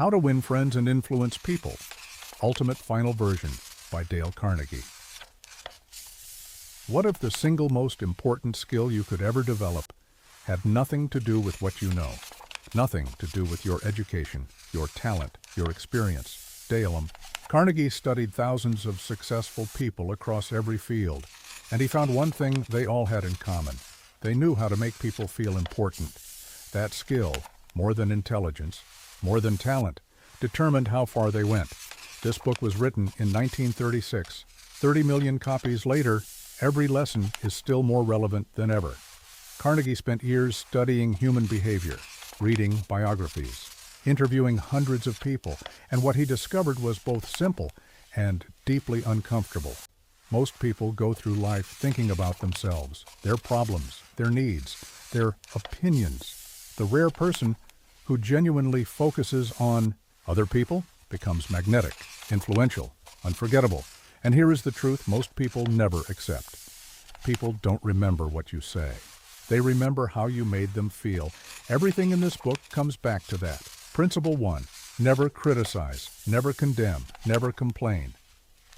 How to Win Friends and Influence People, Ultimate Final Version by Dale Carnegie. What if the single most important skill you could ever develop had nothing to do with what you know, nothing to do with your education, your talent, your experience? Dale Carnegie studied thousands of successful people across every field, and he found one thing they all had in common. They knew how to make people feel important. That skill, more than intelligence, more than talent, determined how far they went. This book was written in 1936. 30 million copies later, every lesson is still more relevant than ever. Carnegie spent years studying human behavior, reading biographies, interviewing hundreds of people, and what he discovered was both simple and deeply uncomfortable. Most people go through life thinking about themselves, their problems, their needs, their opinions. The rare person who genuinely focuses on other people becomes magnetic, influential, unforgettable. And here is the truth most people never accept. People don't remember what you say. They remember how you made them feel. Everything in this book comes back to that. Principle 1, never criticize, never condemn, never complain.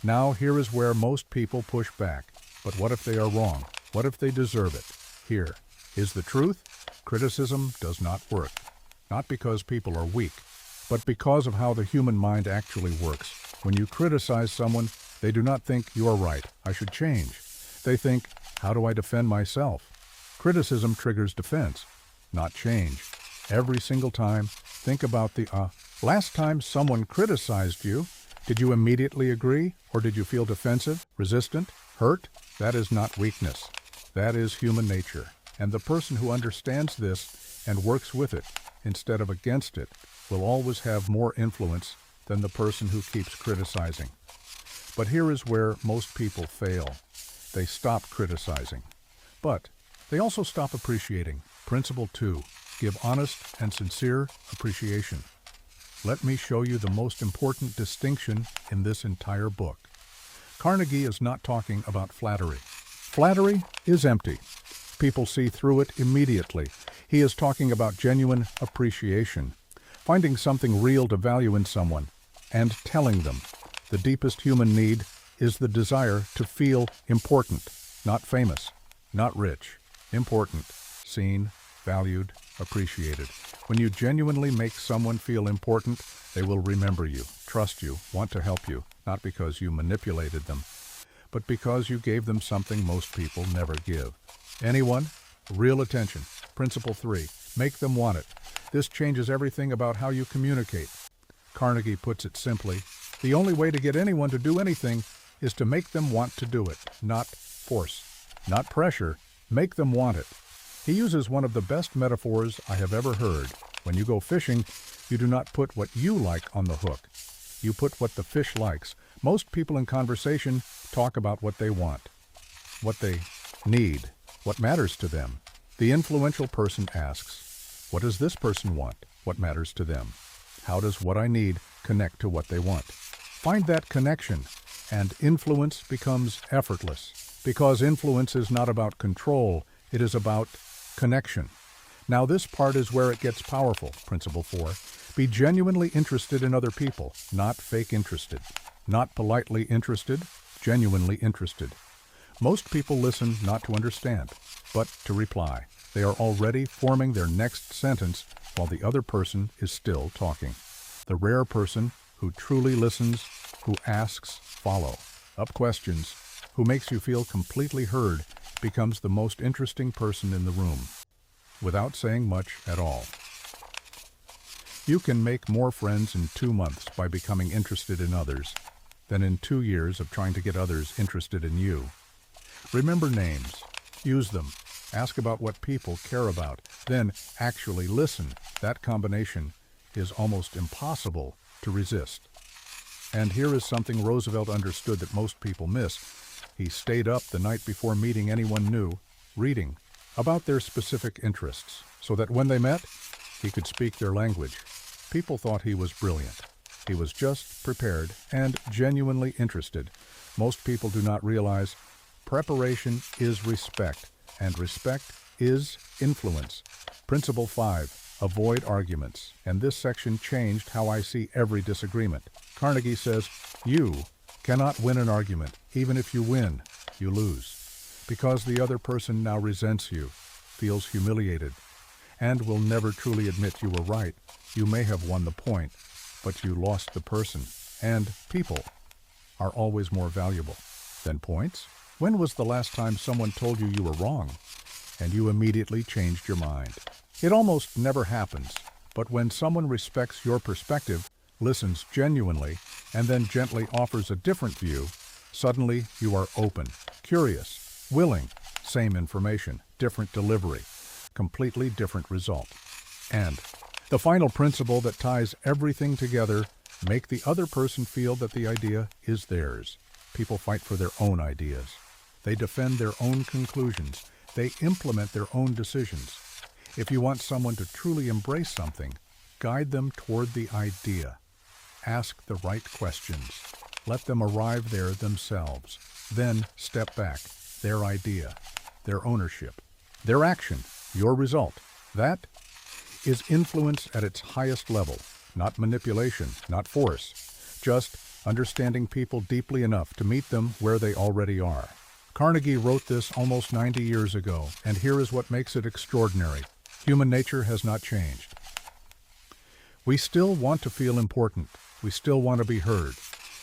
Now here is where most people push back. But what if they are wrong? What if they deserve it? Here is the truth. Criticism does not work. Not because people are weak, but because of how the human mind actually works. When you criticize someone, they do not think, "You're right, I should change." They think, "How do I defend myself?" Criticism triggers defense, not change. Every single time, think about the last time someone criticized you. Did you immediately agree, or did you feel defensive, resistant, hurt? That is not weakness. That is human nature. And the person who understands this and works with it instead of against it will always have more influence than the person who keeps criticizing. But here is where most people fail. They stop criticizing. But they also stop appreciating. Principle 2, give honest and sincere appreciation. Let me show you the most important distinction in this entire book. Carnegie is not talking about flattery. Flattery is empty. People see through it immediately. He is talking about genuine appreciation, finding something real to value in someone, and telling them. The deepest human need is the desire to feel important, not famous, not rich, important, seen, valued, appreciated. When you genuinely make someone feel important, they will remember you, trust you, want to help you, not because you manipulated them, but because you gave them something most people never give. Anyone? Real attention. Principle 3, make them want it. This changes everything about how you communicate. Carnegie puts it simply, the only way to get anyone to do anything is to make them want to do it, not force, not pressure. Make them want it. He uses one of the best metaphors I have ever heard. When you go fishing, you do not put what you like on the hook. You put what the fish likes. Most people in conversation talk about what they want, what they need, what matters to them. The influential person asks, what does this person want? What matters to them? How does what I need connect to what they want? Find that connection, and influence becomes effortless. Because influence is not about control, it is about connection. Now this part is where it gets powerful. Principle 4, be genuinely interested in other people, not fake interested. Not politely interested, genuinely interested. Most people listen not to understand, but to reply. They are already forming their next sentence while the other person is still talking. The rare person who truly listens, who asks follow-up questions, who makes you feel completely heard, becomes the most interesting person in the room, without saying much at all. You can make more friends in 2 months by becoming interested in others than in 2 years of trying to get others interested in you. Remember names. Use them. Ask about what people care about. Then actually listen. That combination is almost impossible to resist. And here is something Roosevelt understood that most people miss. He stayed up the night before meeting anyone new, reading about their specific interests, so that when they met, he could speak their language. People thought he was brilliant. He was just prepared and genuinely interested. Most people do not realize preparation is respect, and respect is influence. Principle 5, Avoid arguments, and this section changed how I see every disagreement. Carnegie says, you cannot win an argument. Even if you win, you lose. Because the other person now resents you, feels humiliated, and will never truly admit you were right. You may have won the point, but you lost the person. And people are always more valuable than points. When was the last time someone told you you were wrong, and you immediately changed your mind? It almost never happens, but when someone respects your perspective, listens genuinely, and then gently offers a different view, suddenly you are open, curious, willing. Same information, different delivery, completely different result. And the final principle that ties everything together, make the other person feel that the idea is theirs. People fight for their own ideas. They defend their own conclusions. They implement their own decisions. If you want someone to truly embrace something, guide them toward the idea. Ask the right questions. Let them arrive there themselves. Then step back. Their idea, their ownership, their action, your result. That is influence at its highest level. Not manipulation, not force. Just understanding people deeply enough to meet them where they already are. Carnegie wrote this almost 90 years ago, and here is what makes it extraordinary. Human nature has not changed. We still want to feel important. We still want to be heard.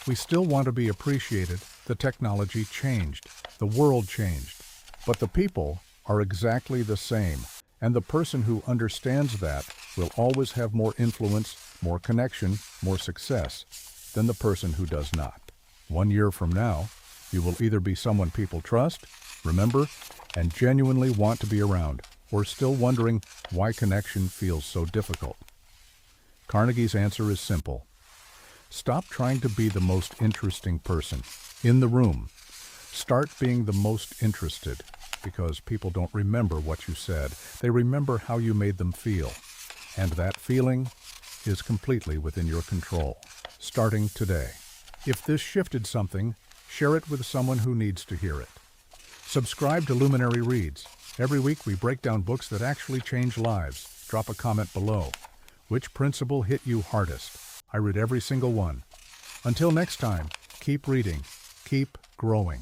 We still want to be appreciated. The technology changed. The world changed. But the people are exactly the same. And the person who understands that will always have more influence, more connection, more success than the person who does not. 1 year from now, you will either be someone people trust, remember, and genuinely want to be around, or still wondering why connection feels so difficult. Carnegie's answer is simple. Stop trying to be the most interesting person in the room. Start being the most interested, because people don't remember what you said. They remember how you made them feel. And that feeling is completely within your control, starting today. If this shifted something, share it with someone who needs to hear it. Subscribe to Luminary Reads. Every week we break down books that actually change lives. Drop a comment below. Which principle hit you hardest? I read every single one. Until next time, keep reading, keep growing.